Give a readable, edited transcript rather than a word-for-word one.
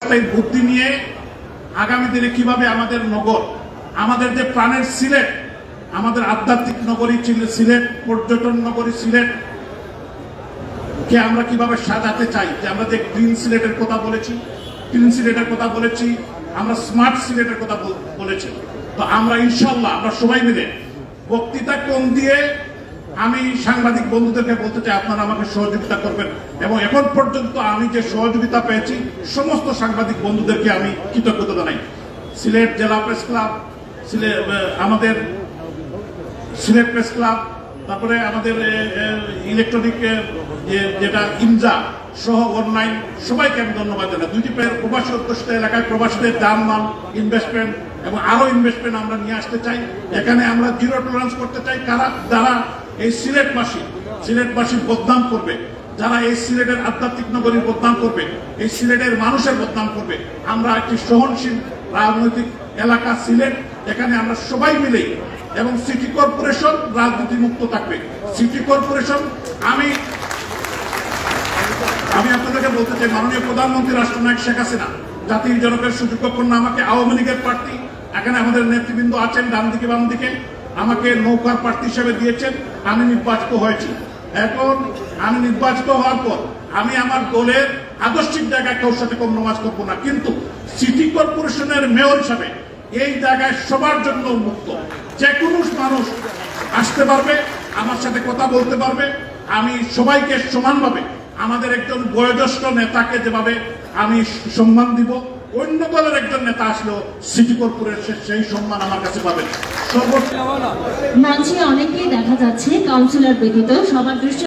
বুদ্ধি নিয়ে আগামী দিনে কিভাবে আমাদের নগর, আমাদের যে প্রাণের সিলেট, আমাদের আধ্যাত্মিক নগরী সিলেট, পর্যটন নগরী সিলেট কে আমরা কিভাবে সাজাতে চাই। যে আমরা যে গ্রিন সিলেটের কথা বলেছি, ক্লিন সিলেটের কথা বলেছি, আমরা স্মার্ট সিলেটের কথা বলেছি। তো আমরা ইনশাল্লাহ আমরা সবাই মিলে বক্তৃতা কম দিয়ে আমি সাংবাদিক বন্ধুদেরকে বলতে চাই আপনারা আমাকে সহযোগিতা করবেন, এবং এখন পর্যন্ত আমি যে সহযোগিতা পেয়েছি সমস্ত সাংবাদিক বন্ধুদেরকে আমি কৃতজ্ঞতা জানাই। সিলেট জেলা প্রেস ক্লাব, আমাদের সিলেট প্রেস ক্লাব, তারপরে আমাদের ইলেকট্রনিক যেটা ইনজা সহ অনলাইন সবাইকে আমি ধন্যবাদ জানাই। দুইটি প্রবাসী অধ্যুষিত এলাকায় প্রবাসীদের জানমাল ইনভেস্টমেন্ট এবং আরো ইনভেস্টমেন্ট আমরা নিয়ে আসতে চাই। এখানে আমরা জিরো টলারেন্স করতে চাই। যারা এই সিলেটবাসীর বদনাম করবে, যারা এই সিলেটের আধ্যাত্মিক নগরীর বদনাম করবে, এই সিলেটের মানুষের বদনাম করবে, আমরা একটি সহনশীল রাজনৈতিক এলাকা সিলেট, এখানে আমরা সবাই মিলে, এবং সিটি কর্পোরেশন রাজনীতি মুক্ত থাকবে। সিটি কর্পোরেশন আমি আপনাদেরকে বলতে চাই, মাননীয় প্রধানমন্ত্রী রাষ্ট্রনায়ক শেখ হাসিনা জাতির জনকের সুযোগ্য কন্যা আমাকে আওয়ামী লীগের প্রার্থী, এখানে আমাদের নেতৃবৃন্দ আছেন ডান দিকে বাম দিকে, আমাকে নৌকার প্রার্থী হিসেবে দিয়েছেন। আমি নির্বাচিত হয়েছি। এখন আমি নির্বাচিত হওয়ার পর আমি আমার দলের আদর্শিক জায়গায় কারোর সাথে কম্প্রোমাইজ করবো না, কিন্তু সিটি কর্পোরেশনের মেয়র হিসাবে এই জায়গায় সবার জন্য মুক্ত। যে কোনো মানুষ আসতে পারবে, আমার সাথে কথা বলতে পারবে। আমি সবাইকে সমানভাবে, আমাদের একজন বয়োজ্যেষ্ঠ নেতাকে যেভাবে আমি সম্মান দিব, অন্য দলের একজন নেতা আসলেও সিটি কর্পোরেশন সেই সম্মান আমার কাছে পাবেন। মঞ্চে অনেকেই দেখা যাচ্ছে কাউন্সিলর ব্যতীত, সবার দৃষ্টি